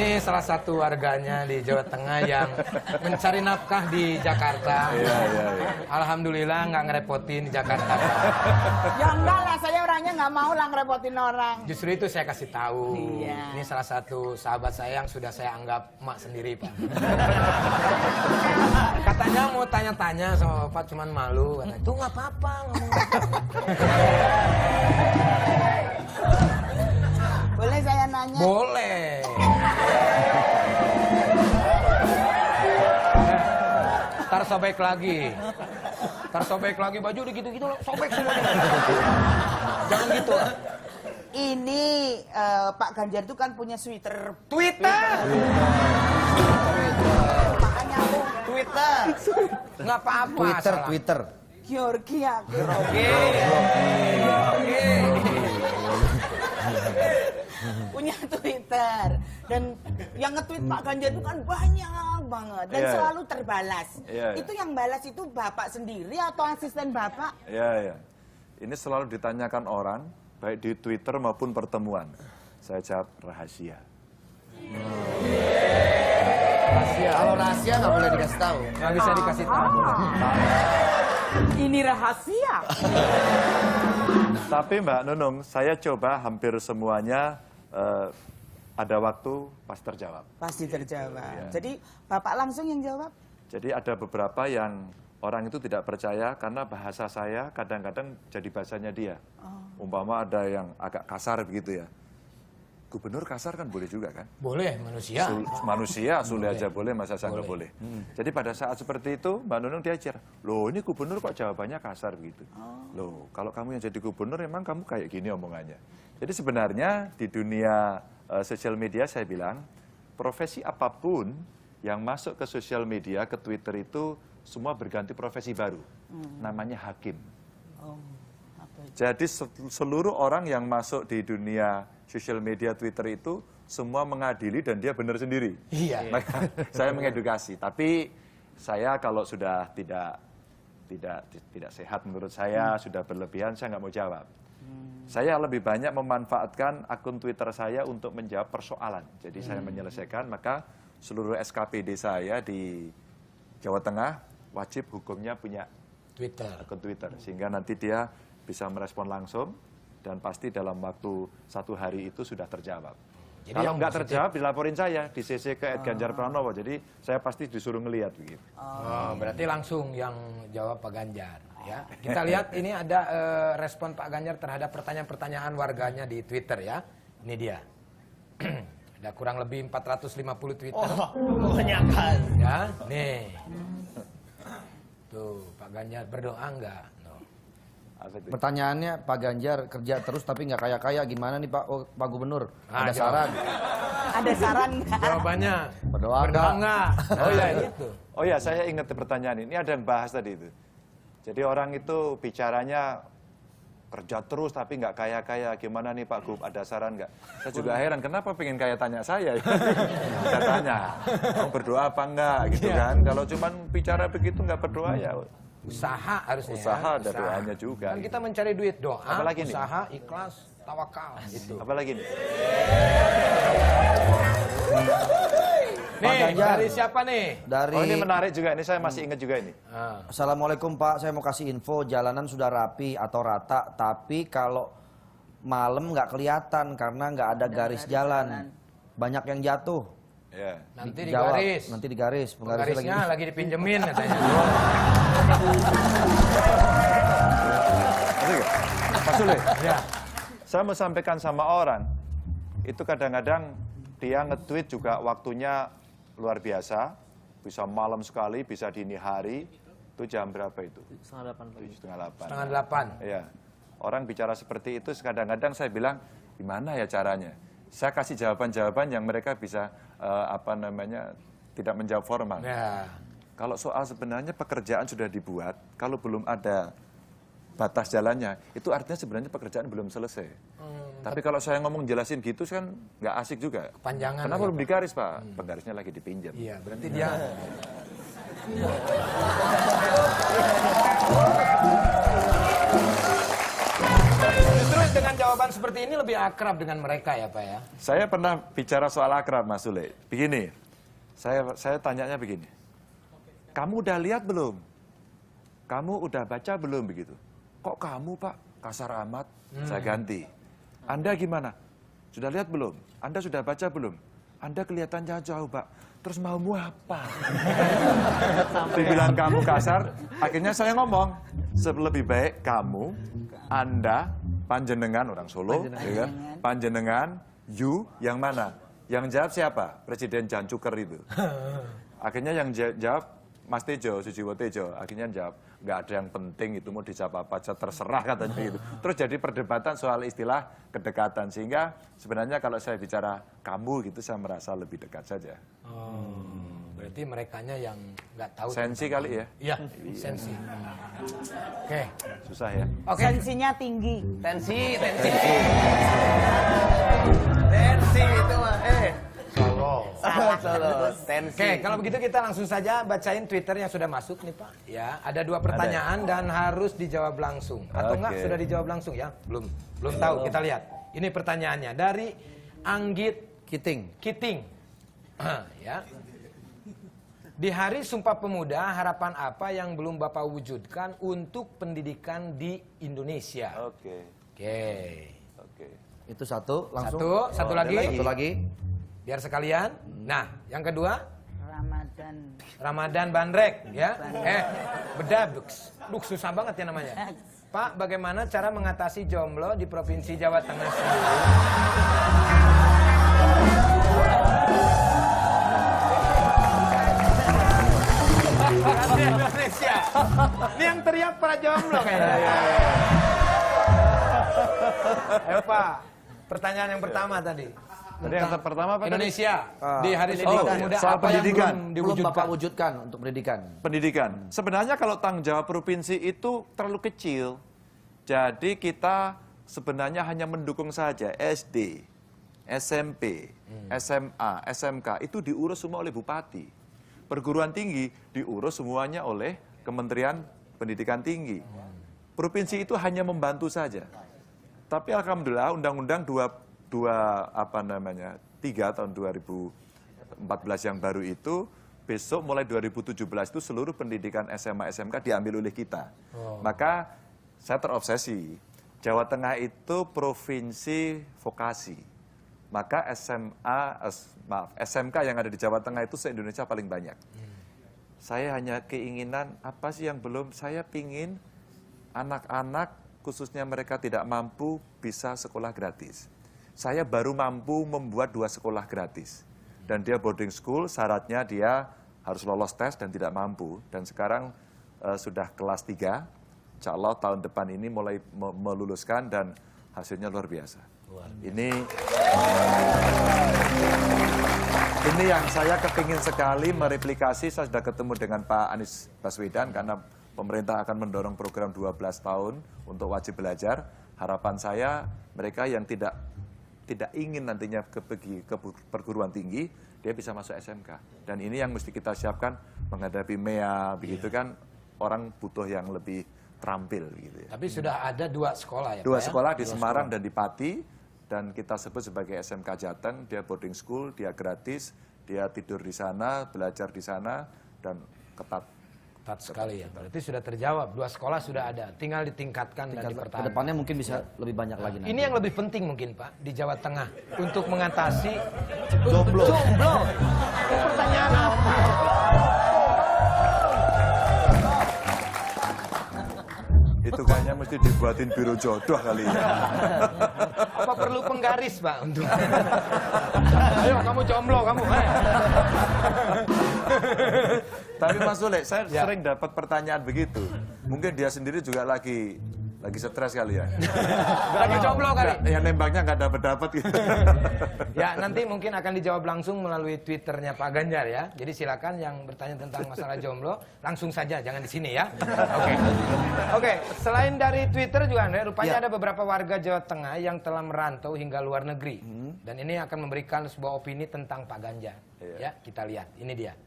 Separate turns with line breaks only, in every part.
Ini salah satu warganya di Jawa Tengah yang mencari nafkah di Jakarta.
Iya.
Alhamdulillah nggak ngerepotin di Jakarta.
Ya enggak lah, saya orangnya nggak mau lah ngerepotin orang.
Justru itu saya kasih tahu.
Iya.
Ini salah satu sahabat saya yang sudah saya anggap emak sendiri, Pak. Katanya mau tanya-tanya sama Bapak, cuman malu. Katanya, itu nggak apa-apa.
Boleh saya nanya?
Boleh. Ntar sobek lagi. Ntar sobek lagi baju gitu-gitu sobek semuanya. Jangan gitu.
Ini Pak Ganjar itu kan punya Twitter. Makanya aku
Twitter. Nggak apa-apa.
Twitter.
Georgi aku.
Oke.
Punya Twitter. Dan yang nge-tweet Pak Ganjar itu kan banyak banget. Dan
Iya.
selalu terbalas.
Iya.
Itu yang balas itu Bapak sendiri atau asisten Bapak?
Iya. Ini selalu ditanyakan orang, baik di Twitter maupun pertemuan. Saya jawab rahasia.
Kalau rahasia nggak boleh dikasih tahu.
Nggak bisa dikasih tahu.
Ini rahasia.
Tapi Mbak Nunung, saya coba hampir semuanya ada waktu pas terjawab.
Pasti terjawab.
Iya.
Jadi Bapak langsung yang jawab?
Jadi ada beberapa yang orang itu tidak percaya karena bahasa saya kadang-kadang jadi bahasanya dia. Umpama ada yang agak kasar begitu ya. Gubernur kasar kan boleh juga kan?
Boleh, manusia.
Manusia, Sule aja boleh, masa saya nggak boleh. Jadi pada saat seperti itu, Mbak Nunung diajar, loh ini gubernur kok jawabannya kasar begitu. Loh, kalau kamu yang jadi gubernur, emang kamu kayak gini omongannya. Jadi sebenarnya di dunia sosial media saya bilang, profesi apapun yang masuk ke sosial media, ke Twitter itu, semua berganti profesi baru. Namanya hakim. Jadi seluruh orang yang masuk di dunia sosial media Twitter itu semua mengadili dan dia benar sendiri.
Iya.
Maka saya mengedukasi. Tapi saya kalau sudah tidak sehat menurut saya, sudah berlebihan, saya nggak mau jawab. Saya lebih banyak memanfaatkan akun Twitter saya untuk menjawab persoalan. Jadi saya menyelesaikan, maka seluruh SKPD saya di Jawa Tengah wajib hukumnya punya akun Twitter. Sehingga nanti dia bisa merespon langsung dan pasti dalam waktu 1 hari itu sudah terjawab. Jadi kalau nggak terjawab dilaporin saya di CC ke Ganjar Pranowo. Jadi saya pasti disuruh ngelihat begitu.
Berarti langsung yang jawab Pak Ganjar. Ya, kita lihat ini ada respon Pak Ganjar terhadap pertanyaan-pertanyaan warganya di Twitter ya. Ini dia. Ada kurang lebih 450 Twitter.
Banyak kan.
Ya, nih. Tuh, Pak Ganjar berdoa enggak?
Pertanyaannya Pak Ganjar kerja terus tapi nggak kaya-kaya, gimana nih Pak Gubernur? Ada
jawab.
saran?
Ada saran nggak?
Jawabannya
Berdoa
enggak? Oh iya itu.
Oh ya, saya ingat pertanyaan ini. Ada yang bahas tadi itu. Jadi orang itu bicaranya kerja terus tapi nggak kaya-kaya. Gimana nih Pak Gub, ada saran nggak? Saya juga heran, kenapa pengen kaya tanya saya? Saya tanya, mau berdoa apa enggak gitu kan? Kalau cuman bicara begitu nggak berdoa ya.
Usaha harusnya.
Usaha ada doanya juga.
Kan kita mencari duit, doa,
Apalagi nih?
usaha, ikhlas, tawakal gitu.
Apalagi nih?
Nih,
Ganjar.
dari siapa nih?
Dari
Oh ini menarik juga, ini saya masih ingat juga ini.
Assalamualaikum Pak, saya mau kasih info jalanan sudah rapi atau rata, tapi kalau malam nggak kelihatan karena nggak ada garis jalan. Banyak yang jatuh.
Ya.
Nanti
Jawab.
digaris.
Nanti digaris. Penggarisnya
Penggarisnya lagi dipinjemin katanya.
Pak Sule,
Ya.
saya mau sampaikan sama orang, itu kadang-kadang dia nge-tweet juga waktunya luar biasa, bisa malam sekali, bisa dini hari, itu jam berapa itu? 7:30 pagi.
7:30.
Iya. Orang bicara seperti itu, kadang-kadang saya bilang, gimana ya caranya? Saya kasih jawaban-jawaban yang mereka bisa tidak menjawab formal.
Ya.
Kalau soal sebenarnya pekerjaan sudah dibuat, kalau belum ada batas jalannya, itu artinya sebenarnya pekerjaan belum selesai. Tapi kalau saya ngomong jelasin gitu kan nggak asik juga.
Kepanjangan
Kenapa
ya,
belum digaris Pak? Penggarisnya lagi dipinjam.
Iya, berarti dia Terus dengan jawaban seperti ini lebih akrab dengan mereka ya Pak ya?
Saya pernah bicara soal akrab, Mas Sule. Begini, saya tanyanya begini. Kamu udah lihat belum? Kamu udah baca belum begitu? Kok kamu Pak kasar amat? Saya ganti. Anda gimana? Sudah lihat belum? Anda sudah baca belum? Anda kelihatannya jauh Pak. Terus maumu apa? Dibilang kamu kasar, akhirnya saya ngomong, lebih baik kamu, Anda, panjenengan orang Solo, ya kan? Panjenengan, you, yang mana? Yang jawab siapa? Presiden Jan Cuker itu. Akhirnya yang jawab Mas Tejo, Sujiwo Tejo. Akhirnya jawab, nggak ada yang penting itu mau dijawab apa aja terserah katanya gitu. Terus jadi perdebatan soal istilah kedekatan. Sehingga sebenarnya kalau saya bicara kamu gitu saya merasa lebih dekat saja.
Oh, berarti merekanya yang nggak tahu.
Sensi kali ya?
Iya, sensi. Oke.
Susah ya?
Oke.
Sensinya tinggi.
Tensi.
Tensi itu mah. Solo. Tensi.
Oke, kalau begitu kita langsung saja bacain Twitter yang sudah masuk nih Pak. Ya, ada 2 pertanyaan dan harus dijawab langsung. Atau enggak sudah dijawab langsung ya? Belum tahu. Kita lihat. Ini pertanyaannya dari Anggit Kiting. Ya. Di Hari Sumpah Pemuda, harapan apa yang belum Bapak wujudkan untuk pendidikan di Indonesia?
Oke.
Itu satu, langsung.
Satu lagi.
Satu lagi.
Biar sekalian. Nah, yang kedua Ramadan Bandrek ya. Beda susah banget ya namanya. Pak, bagaimana cara mengatasi jomblo di Provinsi Jawa Tengah sendiri? Indonesia. Ini yang teriak para jomblo kayaknya. Ayo Pak, pertanyaan yang pertama tadi.
Tadi yang pertama apa?
Indonesia di Hari Sumpah Pemuda
soal
apa yang
pendidikan.
belum
Belum Bapak
diwujudkan?
wujudkan untuk pendidikan.
Pendidikan. Sebenarnya kalau tanggung jawab provinsi itu terlalu kecil. Jadi kita sebenarnya hanya mendukung saja SD, SMP, SMA, SMK itu diurus semua oleh bupati. Perguruan tinggi diurus semuanya oleh Kementerian Pendidikan Tinggi. Provinsi itu hanya membantu saja. Tapi alhamdulillah Undang-Undang 3 tahun 2014 yang baru itu besok mulai 2017 itu seluruh pendidikan SMA SMK diambil oleh kita. Maka saya terobsesi. Jawa Tengah itu provinsi vokasi. Maka SMK yang ada di Jawa Tengah itu se-Indonesia paling banyak. Saya hanya keinginan apa sih yang belum, saya pingin anak-anak khususnya mereka tidak mampu bisa sekolah gratis. Saya baru mampu membuat 2 sekolah gratis. Dan dia boarding school, syaratnya dia harus lolos tes dan tidak mampu. Dan sekarang sudah kelas 3, insya Allah tahun depan ini mulai meluluskan dan hasilnya luar biasa. Ini yang saya kepingin sekali mereplikasi. Saya sudah ketemu dengan Pak Anies Baswedan karena pemerintah akan mendorong program 12 tahun untuk wajib belajar. Harapan saya mereka yang tidak ingin nantinya pergi ke perguruan tinggi, dia bisa masuk SMK. Dan ini yang mesti kita siapkan menghadapi MEA, begitu kan orang butuh yang lebih terampil. Gitu ya.
Tapi sudah ada 2 sekolah ya
2
Pak,
sekolah di Semarang dan di Pati, dan kita sebut sebagai SMK Jateng, dia boarding school, dia gratis, dia tidur di sana, belajar di sana, dan ketat.
Ketat sekali ya. Berarti sudah terjawab. 2 sekolah sudah ada. Tinggal ditingkatkan dan dipertahankan.
Kedepannya mungkin bisa lebih banyak lagi nanti.
Ini yang lebih penting mungkin Pak di Jawa Tengah untuk mengatasi
Jomblo.
Pertanyaan apa?
Itu kayaknya mesti dibuatin biro jodoh kali ya.
Apa perlu penggaris Pak untuk? Ayo kamu jomblo kamu.
Tapi Mas Sule, saya sering dapat pertanyaan begitu. Mungkin dia sendiri juga lagi stres kali ya.
Lagi jomblo kali.
Yang nembaknya nggak dapat gitu.
Ya nanti mungkin akan dijawab langsung melalui Twitternya Pak Ganjar ya. Jadi silakan yang bertanya tentang masalah jomblo langsung saja, jangan di sini ya. Oke. Selain dari Twitter juga rupanya ada beberapa warga Jawa Tengah yang telah merantau hingga luar negeri. Dan ini akan memberikan sebuah opini tentang Pak Ganjar. Ya, kita lihat. Ini dia.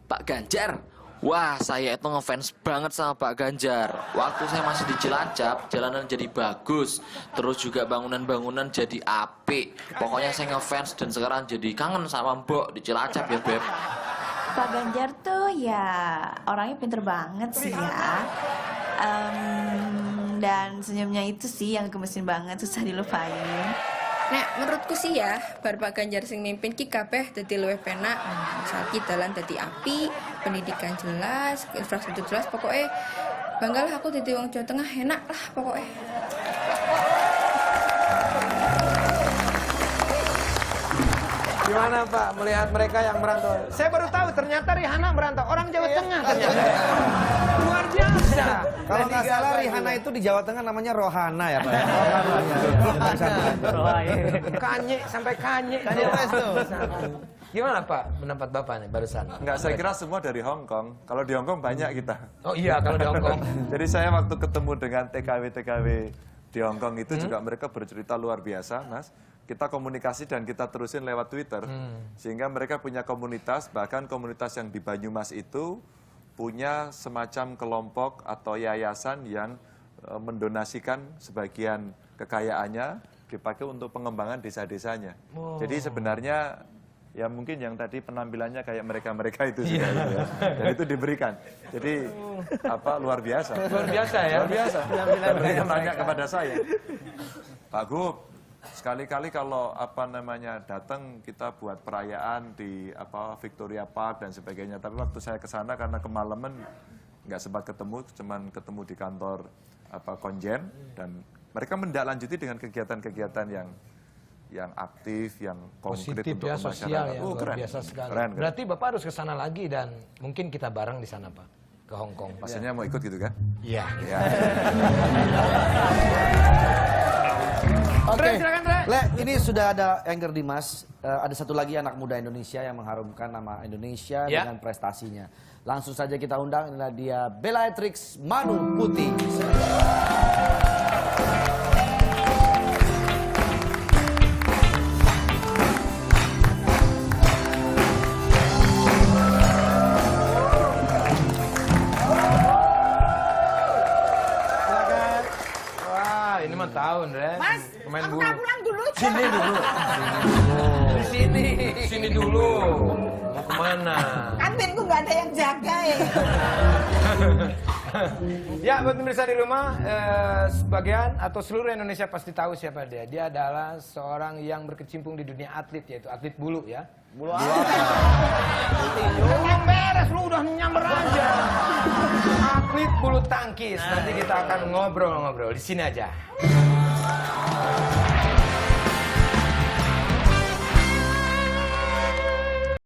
Pak Ganjar, Wah, saya itu ngefans banget sama Pak Ganjar. Waktu saya masih di Cilacap, jalanan jadi bagus. Terus juga bangunan-bangunan jadi apik. Pokoknya saya ngefans dan sekarang jadi kangen sama Mbok di Cilacap ya, Beb.
Pak Ganjar tuh ya orangnya pinter banget sih ya. Dan senyumnya itu sih yang gemesin banget, susah dilupain.
Nek menurutku sih ya, bar Pak Ganjar sing mimpin ki kabeh dadi luwih penak. Saiki dalan dadi api, pendidikan jelas, infrastruktur jelas, pokoknya banggalah aku dadi wong Jawa Tengah, enak lah pokoknya.
Gimana Pak melihat mereka yang merantau? Saya baru tahu ternyata Rihanna merantau orang Jawa Tengah ternyata. Luar biasa.
Kalau nggak salah Rihanna itu di Jawa Tengah namanya Rohana ya Pak.
Kanye sampai Kanye.
Kanye West tuh.
Gimana Pak pendapat Bapak nih barusan?
Enggak, saya kira semua dari Hong Kong. Kalau di Hong Kong banyak kita.
Oh iya kalau di Hong Kong.
Jadi saya waktu ketemu dengan TKW-TKW di Hong Kong itu juga mereka bercerita luar biasa, Mas. Kita komunikasi dan kita terusin lewat Twitter. Sehingga mereka punya komunitas, bahkan komunitas yang di Banyumas itu punya semacam kelompok atau yayasan yang mendonasikan sebagian kekayaannya dipakai untuk pengembangan desa-desanya. Jadi sebenarnya ya mungkin yang tadi penampilannya kayak mereka-mereka itu juga, gitu ya. Dan itu diberikan. Jadi luar biasa.
Luar biasa ya.
Luar biasa. Dan mereka tanya kepada saya, Pak Gub, sekali-kali kalau datang kita buat perayaan di Victoria Park dan sebagainya. Tapi waktu saya ke sana karena kemalaman nggak sempat ketemu, cuman ketemu di kantor Konjen dan mereka mendaklanjuti dengan kegiatan-kegiatan yang aktif, yang konkret
Positif
untuk
ya,
masyarakat.
sosial ya, luar
Keren.
biasa sekali.
Keren.
Berarti Bapak harus ke sana lagi dan mungkin kita bareng di sana Pak, ke Hong Kong.
Maksudnya mau ikut gitu kan?
Iya.
Ya.
Oke,
Silakan, Re.
Le, ini sudah ada Engger Dimas. Ada satu lagi anak muda Indonesia yang mengharumkan nama Indonesia
Ya.
dengan prestasinya. Langsung saja kita undang, inilah dia Bellatrix Manu Putih.
Wah, ini mah tahun, Re.
Mas,
Pemain
kamu
bulu.
pulang dulu.
Sini dulu. Di sini. Sini dulu. Mau kemana?
Kantinku nggak ada yang jaga ya.
Ya, buat pemirsa di rumah, sebagian atau seluruh Indonesia pasti tahu siapa dia. Dia adalah seorang yang berkecimpung di dunia atlet, yaitu atlet bulu ya.
Bulu apa?
Belum beres, lu udah nyamber aja. Atlet bulu tangkis. Nanti kita akan ngobrol-ngobrol di sini aja.